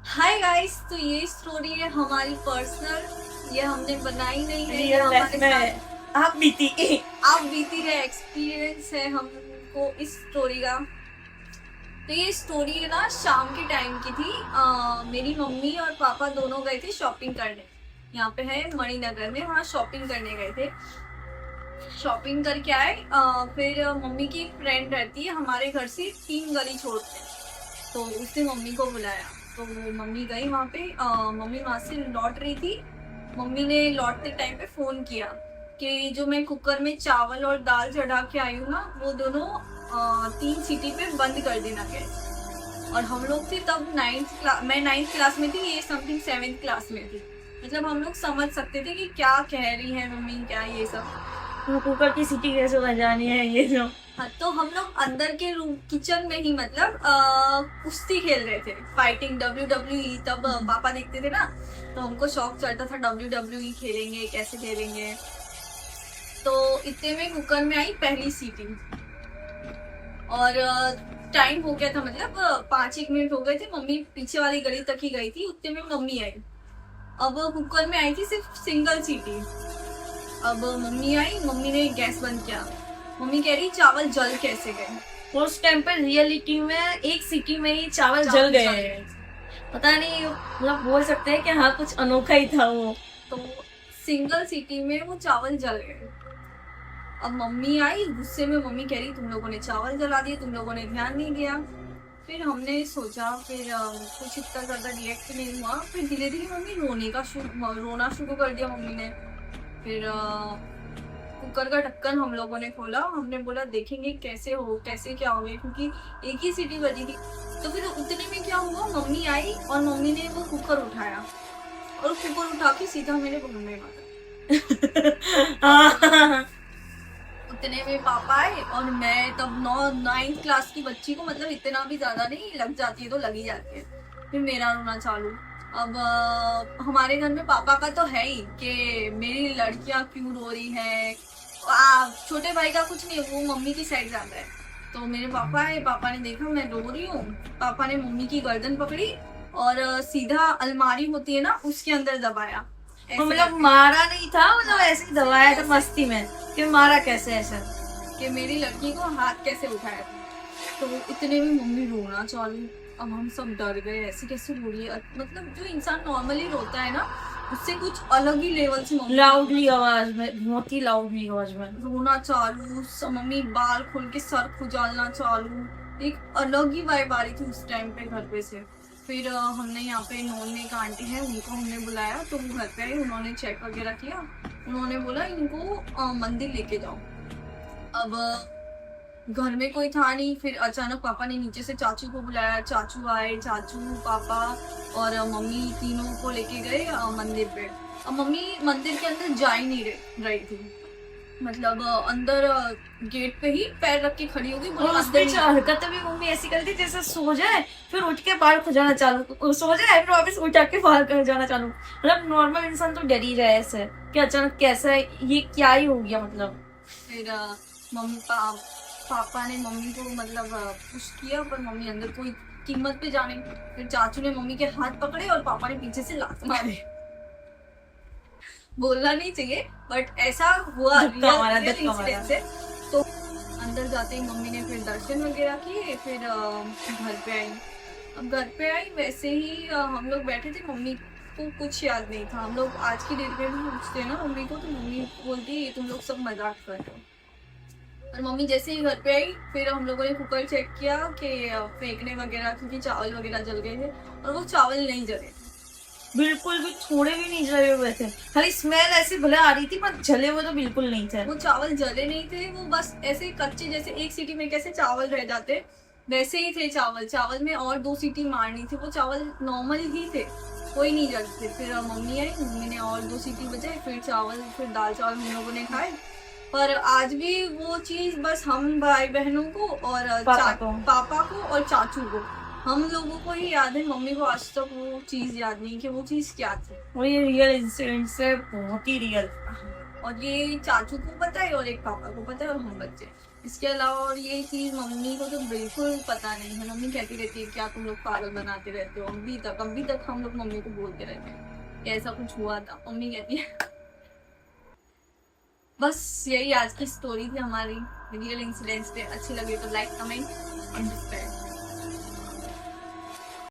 Hi guys, तो ये story है हमारी पर्सनल। ये हमने बनाई नहीं है, ये रियल लाइफ हमारे में साथ आप बीती। आप बीती गए एक्सपीरियंस है हमको इस स्टोरी का। तो ये स्टोरी है ना, शाम के टाइम की थी। मेरी मम्मी और पापा दोनों गए थे शॉपिंग करने। यहाँ पे है मणिनगर में, वहाँ शॉपिंग करने गए थे। शॉपिंग करके आए। फिर मम्मी की एक फ्रेंड रहती है हमारे घर से 3 गली छोड़ के, तो उसने मम्मी को बुलाया। तो मम्मी गई वहाँ पे। मम्मी वहाँ से लौट रही थी। मम्मी ने लौटते टाइम पे फोन किया कि जो मैं कुकर में चावल और दाल चढ़ा के आई हूँ ना, वो दोनों 3 सीटी पे बंद कर देना गैस। और हम लोग थे तब मैं 9th क्लास में थी, ये समथिंग 7th क्लास में थी। मतलब हम लोग समझ सकते थे कि क्या कह रही है मम्मी, क्या ये सब। कुकर की सीटी कैसे बजानी है ये जो। हाँ, तो हम लोग अंदर के रूम किचन में ही, मतलब कुश्ती खेल रहे थे, फाइटिंग WWE। तब पापा देखते थे ना, तो हमको शौक चढ़ता था WWE खेलेंगे, कैसे खेलेंगे। तो इतने में कुकर में आई पहली सीटी। और टाइम हो गया था, मतलब 5 एक मिनट हो गए थे। मम्मी पीछे वाली गली तक ही गई थी, उतने में मम्मी आई। अब कुकर में आई थी सिर्फ सिंगल सीटी। अब मम्मी आई, मम्मी ने गैस बंद किया। मम्मी कह रही चावल जल कैसे गए। उस टाइम पर रियलिटी में एक सीटी में ही चावल जल गए। पता नहीं, मतलब बोल सकते हैं कि हाँ कुछ अनोखा ही था वो। तो सिंगल सीटी में वो चावल जल गए। अब मम्मी आई गुस्से में, मम्मी कह रही तुम लोगों ने चावल जला दिए, तुम लोगों ने ध्यान नहीं दिया। फिर हमने सोचा, फिर कुछ इतना ज्यादा रिएक्ट नहीं हुआ। फिर धीरे धीरे मम्मी रोना शुरू कर दिया मम्मी ने। फिर कुकर का ढक्कन हम लोगों ने खोला। हमने बोला देखेंगे कैसे क्या हो गया, क्योंकि एक ही सीटी बजी थी। तो फिर उतने में क्या हुआ, मम्मी आई और मम्मी ने वो कुकर उठाया और कुकर उठा के सीधा मेरे मुंह में मारा। उतने में पापा आए और मैं तब 9th क्लास की बच्ची को, मतलब इतना भी ज्यादा नहीं, लग जाती है तो लगी जाती है। फिर मेरा रोना चालू। अब हमारे घर में पापा का तो है ही कि मेरी लड़कियां क्यों रो रही है। छोटे भाई का कुछ नहीं, वो मम्मी की साइड जाता है। तो मेरे पापा है, पापा ने देखा मैं रो रही हूँ। पापा ने मम्मी की गर्दन पकड़ी और सीधा अलमारी होती है ना, उसके अंदर दबाया। मतलब मारा नहीं था, मतलब ऐसे ही दबाया था मस्ती में। कि मारा कैसे ऐसा। कि मेरी लड़की को हाथ कैसे उठाया। तो इतने में मम्मी रोना चालू। अब हम सब डर गए, ऐसे कैसे रो रही है। मतलब जो इंसान नॉर्मली रोता है ना, उससे कुछ अलग ही लेवल से मम्मी लाउडली आवाज में, बहुत ही लाउडली आवाज में रोना चालू। मम्मी बाल खोल के सर खुजालना चालू। एक अलग ही वाइब आ रही थी उस टाइम पे घर पे से। फिर हमने यहाँ पे नॉन में एक आंटी है, उनको हमने बुलाया। तो वो घर पे आई, उन्होंने चेक वगैरह किया। उन्होंने बोला इनको मंदिर लेके जाओ। अब घर में कोई था नहीं। फिर अचानक पापा ने नीचे से चाचू को बुलाया। चाचू आए, चाचू पापा और मम्मी तीनों को लेके गए मंदिर पे। अब मम्मी मंदिर के अंदर जा ही नहीं रही थी। मतलब अंदर गेट पे ही पैर रख के खड़ी होगी। और उस पे हरकतें भी मम्मी ऐसी करती जैसे सो जाए फिर उठ के बाहर खुजाना चालू, सो जाए फिर वापस उठा के बाहर कर जाना चालू। मतलब नॉर्मल इंसान तो डर ही जाए ऐसे कि अचानक कैसा है, ये क्या ही हो गया मतलब। फिर पापा ने मम्मी को मतलब पुश किया, पर मम्मी अंदर कोई कीमत पे जाने। फिर चाचू ने मम्मी के हाथ पकड़े और पापा ने पीछे से लात मारे। बोलना नहीं चाहिए बट ऐसा हुआ, रियल इंसिडेंट है। तो अंदर जाते ही मम्मी ने फिर दर्शन वगैरह किए। फिर घर पे आई। अब घर पे आई वैसे ही हम लोग बैठे थे। मम्मी को कुछ याद नहीं था। हम लोग आज की डेट में भी पूछते हैं ना मम्मी को, तो मम्मी बोलती है तुम लोग सब मजाक कर रहे हो। और मम्मी जैसे ही घर पे आई, फिर हम लोगों ने कुकर चेक किया कि फेंकने वगैरह, क्योंकि चावल वगैरह जल गए थे और वो चावल नहीं जले। बिल्कुल भी थोड़े भी नहीं जले हुए थे, खाली स्मेल ऐसी भले आ रही थी पर जले हुए तो बिल्कुल नहीं थे। वो चावल जले नहीं थे, वो बस ऐसे कच्चे, जैसे एक सीटी में कैसे चावल रह जाते वैसे ही थे चावल। चावल में और 2 सीटी मारनी थी, वो चावल नॉर्मल ही थे, कोई नहीं जलते। फिर मम्मी आई, मम्मी ने और 2 सीटी बजाई। फिर दाल चावल हम लोगों ने खाए। पर आज भी वो चीज बस हम भाई बहनों को और पापा को और चाचू को, हम लोगों को ही याद है। मम्मी को आज तक वो चीज याद नहीं कि वो चीज क्या थी। और ये रियल इंसिडेंट है, बहुत ही रियल। और ये चाचू को पता है और एक पापा को पता है और हम बच्चे। इसके अलावा और ये चीज मम्मी को तो बिल्कुल पता नहीं है। मम्मी कहती रहती है क्या तुम लोग पागल बनाते रहते हो, अभी तक हम लोग मम्मी को बोलते रहते हैं कि ऐसा कुछ हुआ था। मम्मी कहती है बस यही आज की स्टोरी थी हमारी, रियल इंसिडेंट्स थे। अच्छी लगे तो लाइक कमेंट और सब्सक्राइब।